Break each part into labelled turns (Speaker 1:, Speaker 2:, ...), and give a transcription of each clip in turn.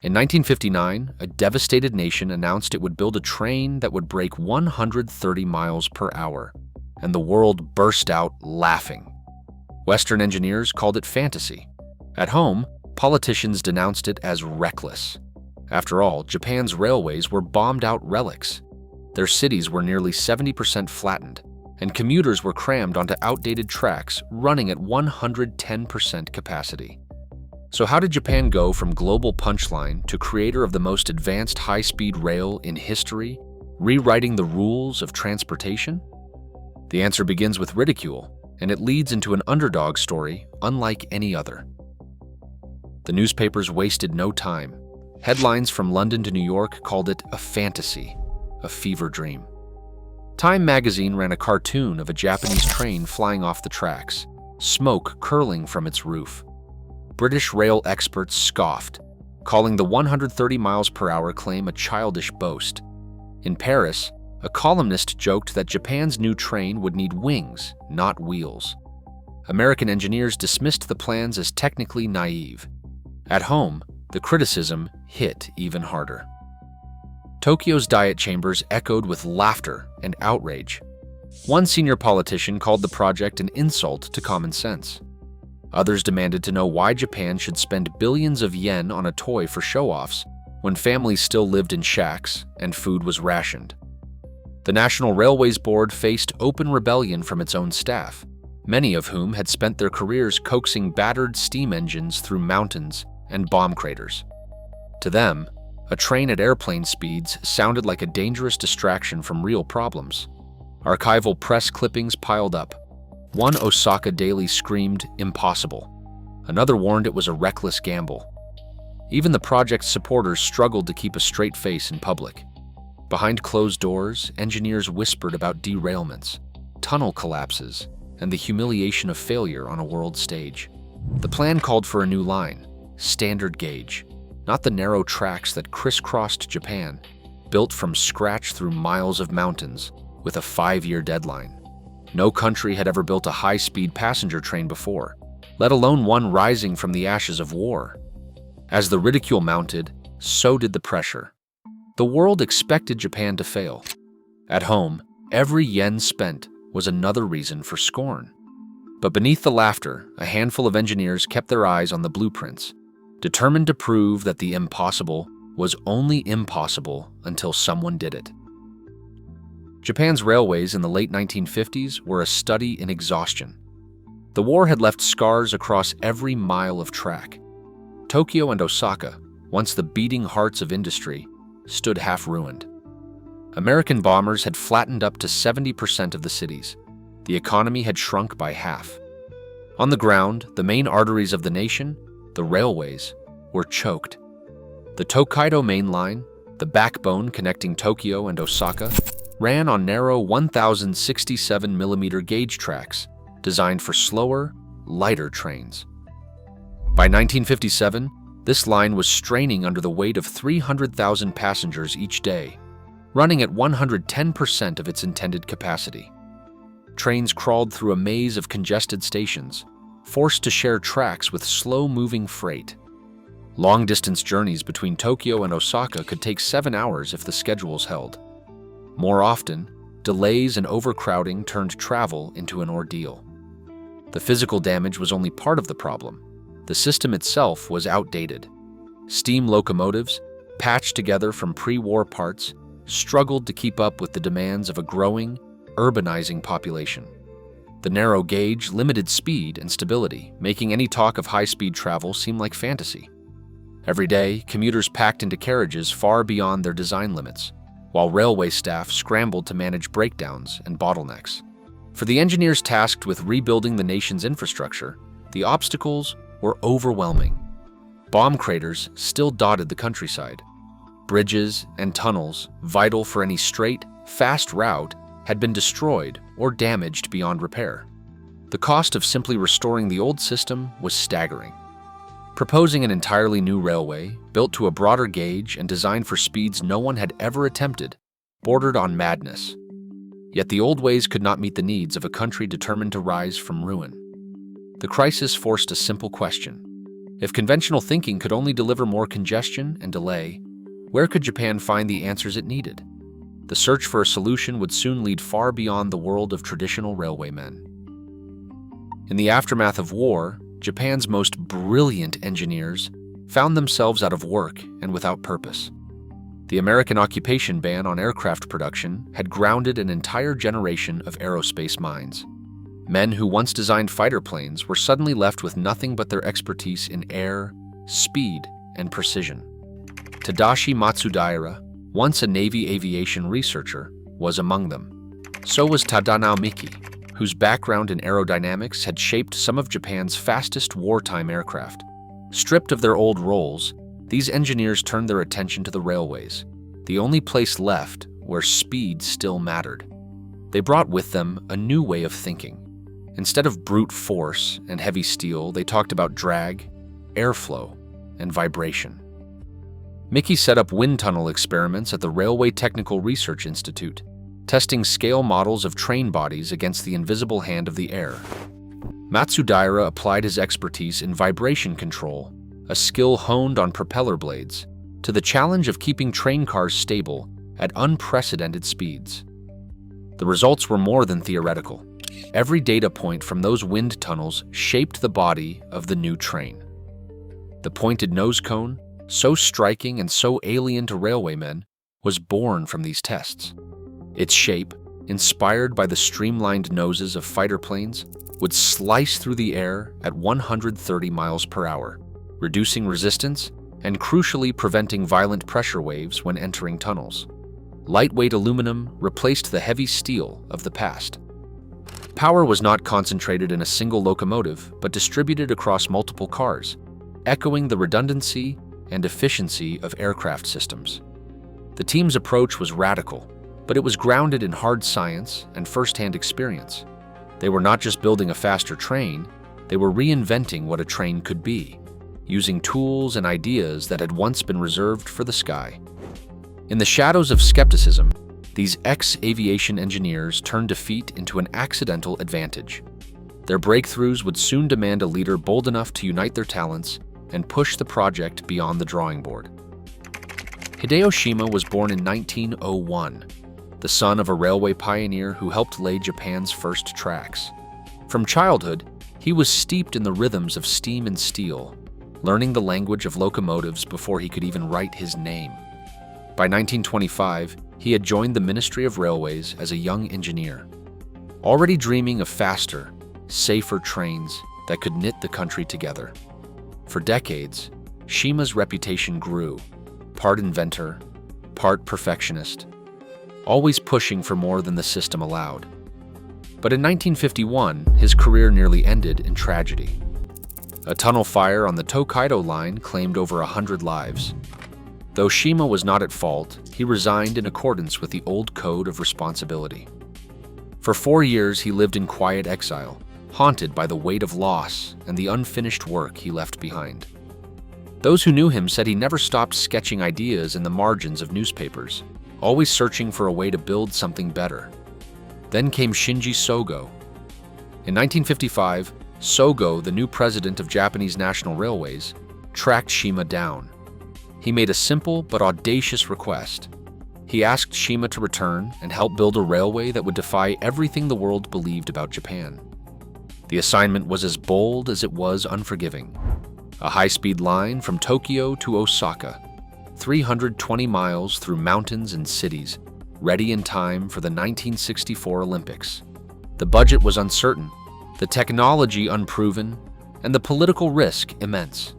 Speaker 1: In 1959, a devastated nation announced it would build a train that would break 130 miles per hour, and the world burst out laughing. Western engineers called it fantasy. At home, politicians denounced it as reckless. After all, Japan's railways were bombed-out relics. Their cities were nearly 70% flattened, and commuters were crammed onto outdated tracks running at 110% capacity. So how did Japan go from global punchline to creator of the most advanced high-speed rail in history, rewriting the rules of transportation? The answer begins with ridicule, and it leads into an underdog story unlike any other. The newspapers wasted no time. Headlines from London to New York called it a fantasy, a fever dream. Time magazine ran a cartoon of a Japanese train flying off the tracks, smoke curling from its roof. British rail experts scoffed, calling the 130 miles per hour claim a childish boast. In Paris, a columnist joked that Japan's new train would need wings, not wheels. American engineers dismissed the plans as technically naive. At home, the criticism hit even harder. Tokyo's diet chambers echoed with laughter and outrage. One senior politician called the project an insult to common sense. Others demanded to know why Japan should spend billions of yen on a toy for show-offs when families still lived in shacks and food was rationed. The National Railways Board faced open rebellion from its own staff, many of whom had spent their careers coaxing battered steam engines through mountains and bomb craters. To them, a train at airplane speeds sounded like a dangerous distraction from real problems. Archival press clippings piled up. One Osaka daily screamed, "Impossible." Another warned it was a reckless gamble. Even the project's supporters struggled to keep a straight face in public. Behind closed doors, engineers whispered about derailments, tunnel collapses, and the humiliation of failure on a world stage. The plan called for a new line, standard gauge, not the narrow tracks that crisscrossed Japan, built from scratch through miles of mountains with a 5-year deadline. No country had ever built a high-speed passenger train before, let alone one rising from the ashes of war. As the ridicule mounted, so did the pressure. The world expected Japan to fail. At home, every yen spent was another reason for scorn. But beneath the laughter, a handful of engineers kept their eyes on the blueprints, determined to prove that the impossible was only impossible until someone did it. Japan's railways in the late 1950s were a study in exhaustion. The war had left scars across every mile of track. Tokyo and Osaka, once the beating hearts of industry, stood half-ruined. American bombers had flattened up to 70% of the cities. The economy had shrunk by half. On the ground, the main arteries of the nation, the railways, were choked. The Tokaido Main Line, the backbone connecting Tokyo and Osaka, ran on narrow 1,067mm gauge tracks designed for slower, lighter trains. By 1957, this line was straining under the weight of 300,000 passengers each day, running at 110% of its intended capacity. Trains crawled through a maze of congested stations, forced to share tracks with slow-moving freight. Long-distance journeys between Tokyo and Osaka could take 7 hours if the schedules held. More often, delays and overcrowding turned travel into an ordeal. The physical damage was only part of the problem. The system itself was outdated. Steam locomotives, patched together from pre-war parts, struggled to keep up with the demands of a growing, urbanizing population. The narrow gauge limited speed and stability, making any talk of high-speed travel seem like fantasy. Every day, commuters packed into carriages far beyond their design limits, while railway staff scrambled to manage breakdowns and bottlenecks. For the engineers tasked with rebuilding the nation's infrastructure, the obstacles were overwhelming. Bomb craters still dotted the countryside. Bridges and tunnels, vital for any straight, fast route, had been destroyed or damaged beyond repair. The cost of simply restoring the old system was staggering. Proposing an entirely new railway, built to a broader gauge and designed for speeds no one had ever attempted, bordered on madness. Yet the old ways could not meet the needs of a country determined to rise from ruin. The crisis forced a simple question. If conventional thinking could only deliver more congestion and delay, where could Japan find the answers it needed? The search for a solution would soon lead far beyond the world of traditional railwaymen. In the aftermath of war, Japan's most brilliant engineers found themselves out of work and without purpose. The American occupation ban on aircraft production had grounded an entire generation of aerospace minds. Men who once designed fighter planes were suddenly left with nothing but their expertise in air, speed, and precision. Tadashi Matsudaira, once a Navy aviation researcher, was among them. So was Tadanao Miki, whose background in aerodynamics had shaped some of Japan's fastest wartime aircraft. Stripped of their old roles, these engineers turned their attention to the railways, the only place left where speed still mattered. They brought with them a new way of thinking. Instead of brute force and heavy steel, they talked about drag, airflow, and vibration. Miki set up wind tunnel experiments at the Railway Technical Research Institute, testing scale models of train bodies against the invisible hand of the air. Matsudaira applied his expertise in vibration control, a skill honed on propeller blades, to the challenge of keeping train cars stable at unprecedented speeds. The results were more than theoretical. Every data point from those wind tunnels shaped the body of the new train. The pointed nose cone, so striking and so alien to railwaymen, was born from these tests. Its shape, inspired by the streamlined noses of fighter planes, would slice through the air at 130 miles per hour, reducing resistance and crucially preventing violent pressure waves when entering tunnels. Lightweight aluminum replaced the heavy steel of the past. Power was not concentrated in a single locomotive, but distributed across multiple cars, echoing the redundancy and efficiency of aircraft systems. The team's approach was radical, but it was grounded in hard science and first-hand experience. They were not just building a faster train, they were reinventing what a train could be, using tools and ideas that had once been reserved for the sky. In the shadows of skepticism, these ex-aviation engineers turned defeat into an accidental advantage. Their breakthroughs would soon demand a leader bold enough to unite their talents and push the project beyond the drawing board. Hideo Shima was born in 1901, the son of a railway pioneer who helped lay Japan's first tracks. From childhood, he was steeped in the rhythms of steam and steel, learning the language of locomotives before he could even write his name. By 1925, he had joined the Ministry of Railways as a young engineer, already dreaming of faster, safer trains that could knit the country together. For decades, Shima's reputation grew, part inventor, part perfectionist, always pushing for more than the system allowed. But in 1951, his career nearly ended in tragedy. A tunnel fire on the Tokaido line claimed over 100 lives. Though Shima was not at fault, he resigned in accordance with the old code of responsibility. For 4 years, he lived in quiet exile, haunted by the weight of loss and the unfinished work he left behind. Those who knew him said he never stopped sketching ideas in the margins of newspapers, always searching for a way to build something better. Then came Shinji Sogo. In 1955, Sogo, the new president of Japanese National Railways, tracked Shima down. He made a simple but audacious request. He asked Shima to return and help build a railway that would defy everything the world believed about Japan. The assignment was as bold as it was unforgiving. A high-speed line from Tokyo to Osaka, 320 miles through mountains and cities, ready in time for the 1964 Olympics. The budget was uncertain, the technology unproven, and the political risk immense.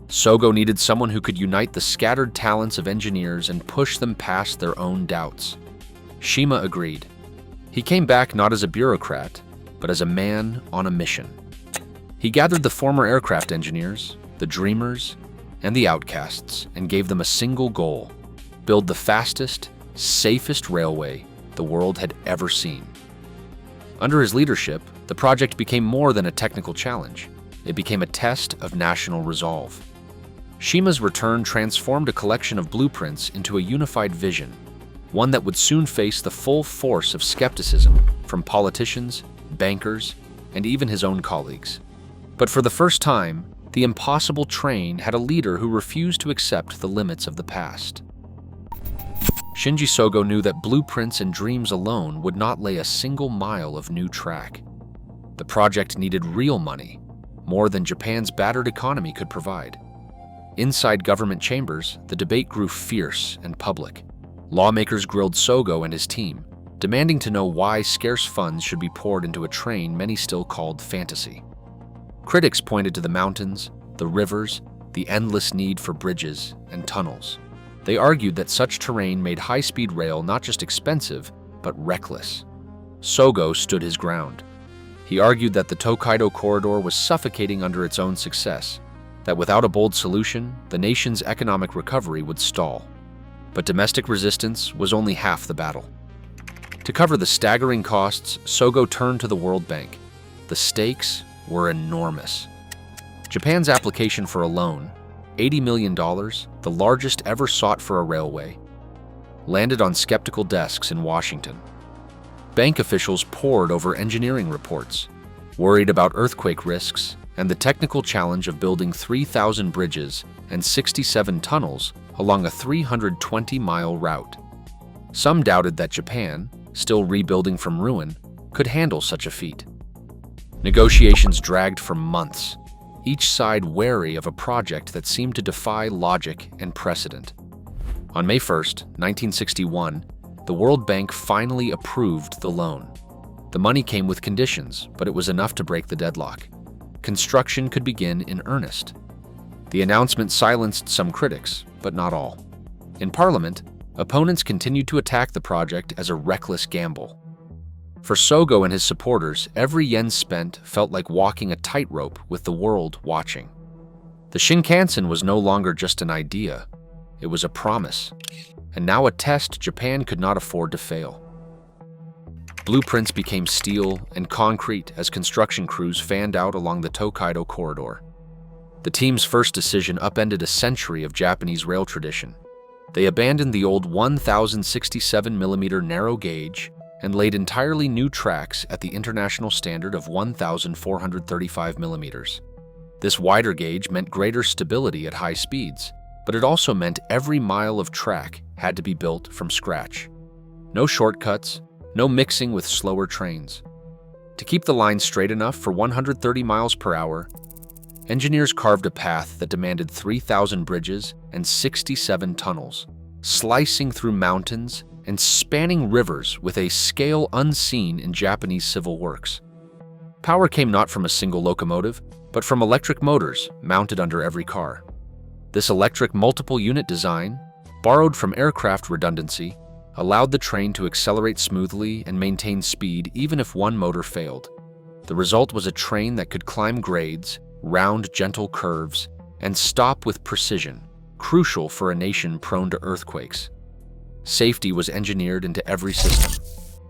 Speaker 1: Sogo needed someone who could unite the scattered talents of engineers and push them past their own doubts. Shima agreed. He came back not as a bureaucrat, but as a man on a mission. He gathered the former aircraft engineers, the dreamers, and the outcasts and gave them a single goal: build the fastest, safest railway the world had ever seen. Under his leadership, the project became more than a technical challenge. It became a test of national resolve. Shima's return transformed a collection of blueprints into a unified vision, one that would soon face the full force of skepticism from politicians, bankers, and even his own colleagues. But for the first time, The impossible train had a leader who refused to accept the limits of the past. Shinji Sogo knew that blueprints and dreams alone would not lay a single mile of new track. The project needed real money, more than Japan's battered economy could provide. Inside government chambers, the debate grew fierce and public. Lawmakers grilled Sogo and his team, demanding to know why scarce funds should be poured into a train many still called fantasy. Critics pointed to the mountains, the rivers, the endless need for bridges and tunnels. They argued that such terrain made high-speed rail not just expensive, but reckless. Sogo stood his ground. He argued that the Tokaido corridor was suffocating under its own success, that without a bold solution, the nation's economic recovery would stall. But domestic resistance was only half the battle. To cover the staggering costs, Sogo turned to the World Bank. The stakes were enormous. Japan's application for a loan, $80 million, the largest ever sought for a railway, landed on skeptical desks in Washington. Bank officials pored over engineering reports, worried about earthquake risks and the technical challenge of building 3,000 bridges and 67 tunnels along a 320-mile route. Some doubted that Japan, still rebuilding from ruin, could handle such a feat. Negotiations dragged for months, each side wary of a project that seemed to defy logic and precedent. On May 1, 1961, the World Bank finally approved the loan. The money came with conditions, but it was enough to break the deadlock. Construction could begin in earnest. The announcement silenced some critics, but not all. In Parliament, opponents continued to attack the project as a reckless gamble. For Sogo and his supporters, every yen spent felt like walking a tightrope with the world watching. The Shinkansen was no longer just an idea, it was a promise, and now a test Japan could not afford to fail. Blueprints became steel and concrete as construction crews fanned out along the Tokaido corridor. The team's first decision upended a century of Japanese rail tradition. They abandoned the old 1,067mm narrow gauge and laid entirely new tracks at the international standard of 1,435mm. This wider gauge meant greater stability at high speeds, but it also meant every mile of track had to be built from scratch. No shortcuts, no mixing with slower trains. To keep the line straight enough for 130 miles per hour, engineers carved a path that demanded 3,000 bridges and 67 tunnels, slicing through mountains and spanning rivers with a scale unseen in Japanese civil works. Power came not from a single locomotive, but from electric motors mounted under every car. This electric multiple-unit design, borrowed from aircraft redundancy, allowed the train to accelerate smoothly and maintain speed even if one motor failed. The result was a train that could climb grades, round gentle curves, and stop with precision, crucial for a nation prone to earthquakes. Safety was engineered into every system.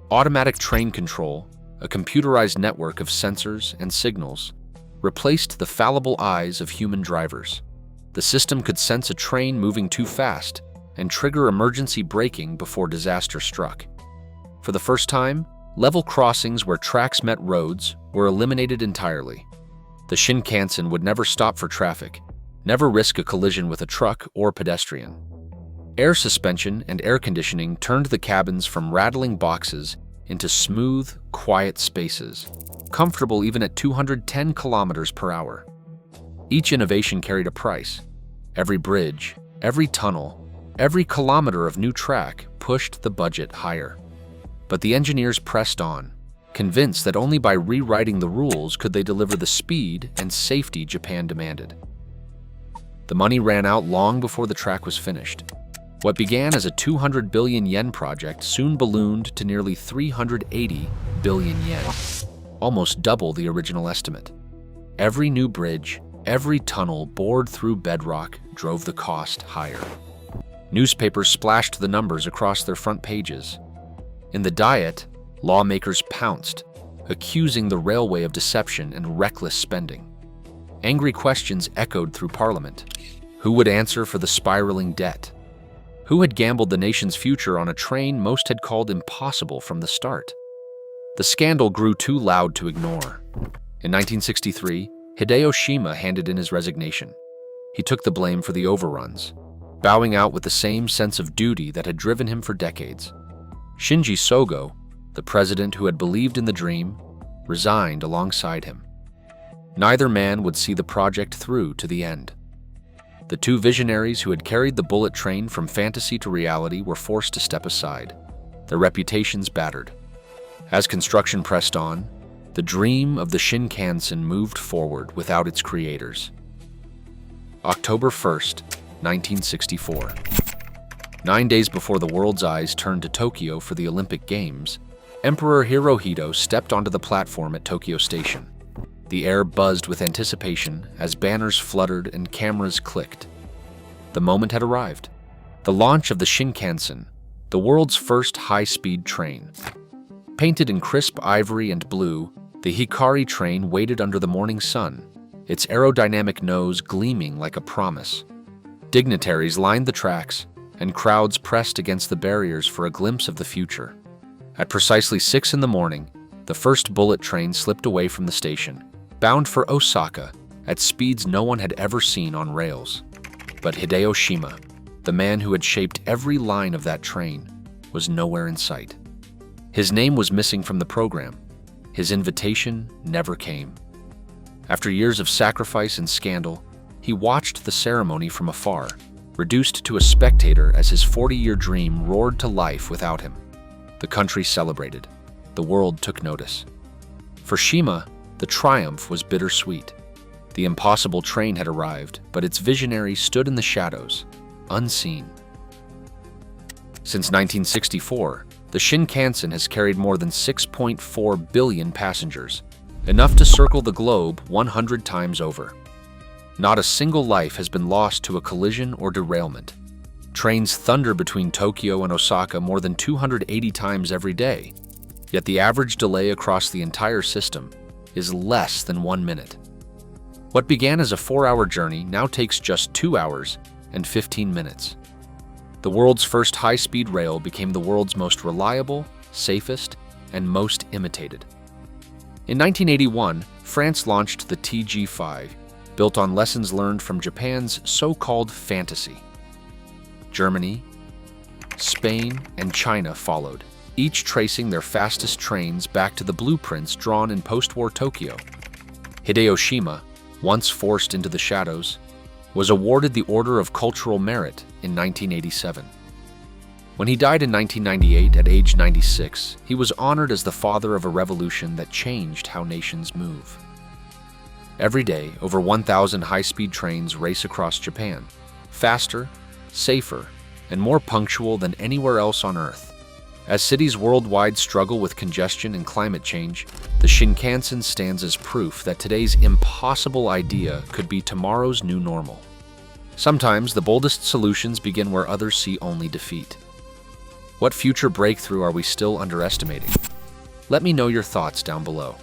Speaker 1: Automatic train control, a computerized network of sensors and signals, replaced the fallible eyes of human drivers. The system could sense a train moving too fast and trigger emergency braking before disaster struck. For the first time, level crossings where tracks met roads were eliminated entirely. The Shinkansen would never stop for traffic, never risk a collision with a truck or pedestrian. Air suspension and air conditioning turned the cabins from rattling boxes into smooth, quiet spaces, comfortable even at 210 kilometers per hour. Each innovation carried a price. Every bridge, every tunnel, every kilometer of new track pushed the budget higher. But the engineers pressed on, convinced that only by rewriting the rules could they deliver the speed and safety Japan demanded. The money ran out long before the track was finished. What began as a 200 billion yen project soon ballooned to nearly 380 billion yen, almost double the original estimate. Every new bridge, every tunnel bored through bedrock drove the cost higher. Newspapers splashed the numbers across their front pages. In the Diet, lawmakers pounced, accusing the railway of deception and reckless spending. Angry questions echoed through Parliament. Who would answer for the spiraling debt? Who had gambled the nation's future on a train most had called impossible from the start? The scandal grew too loud to ignore. In 1963, Hideo Shima handed in his resignation. He took the blame for the overruns, bowing out with the same sense of duty that had driven him for decades. Shinji Sogo, the president who had believed in the dream, resigned alongside him. Neither man would see the project through to the end. The two visionaries who had carried the bullet train from fantasy to reality were forced to step aside, their reputations battered. As construction pressed on, the dream of the Shinkansen moved forward without its creators. October 1st, 1964. 9 days before the world's eyes turned to Tokyo for the Olympic Games, Emperor Hirohito stepped onto the platform at Tokyo Station. The air buzzed with anticipation as banners fluttered and cameras clicked. The moment had arrived. The launch of the Shinkansen, the world's first high-speed train. Painted in crisp ivory and blue, the Hikari train waited under the morning sun, its aerodynamic nose gleaming like a promise. Dignitaries lined the tracks, and crowds pressed against the barriers for a glimpse of the future. At precisely 6 in the morning, the first bullet train slipped away from the station, bound for Osaka at speeds no one had ever seen on rails. But Hideo Shima, the man who had shaped every line of that train, was nowhere in sight. His name was missing from the program. His invitation never came. After years of sacrifice and scandal, he watched the ceremony from afar, reduced to a spectator as his 40-year dream roared to life without him. The country celebrated. The world took notice. For Shima, the triumph was bittersweet. The impossible train had arrived, but its visionary stood in the shadows, unseen. Since 1964, the Shinkansen has carried more than 6.4 billion passengers, enough to circle the globe 100 times over. Not a single life has been lost to a collision or derailment. Trains thunder between Tokyo and Osaka more than 280 times every day, yet the average delay across the entire system is less than 1 minute. What began as a 4-hour journey now takes just 2 hours and 15 minutes. The world's first high-speed rail became the world's most reliable, safest, and most imitated. In 1981, France launched the TG5, built on lessons learned from Japan's so-called fantasy. Germany, Spain, and China followed, each tracing their fastest trains back to the blueprints drawn in post-war Tokyo. Hideo Shima, once forced into the shadows, was awarded the Order of Cultural Merit in 1987. When he died in 1998 at age 96, he was honored as the father of a revolution that changed how nations move. Every day, over 1,000 high-speed trains race across Japan, faster, safer, and more punctual than anywhere else on Earth. As cities worldwide struggle with congestion and climate change, the Shinkansen stands as proof that today's impossible idea could be tomorrow's new normal. Sometimes the boldest solutions begin where others see only defeat. What future breakthrough are we still underestimating? Let me know your thoughts down below.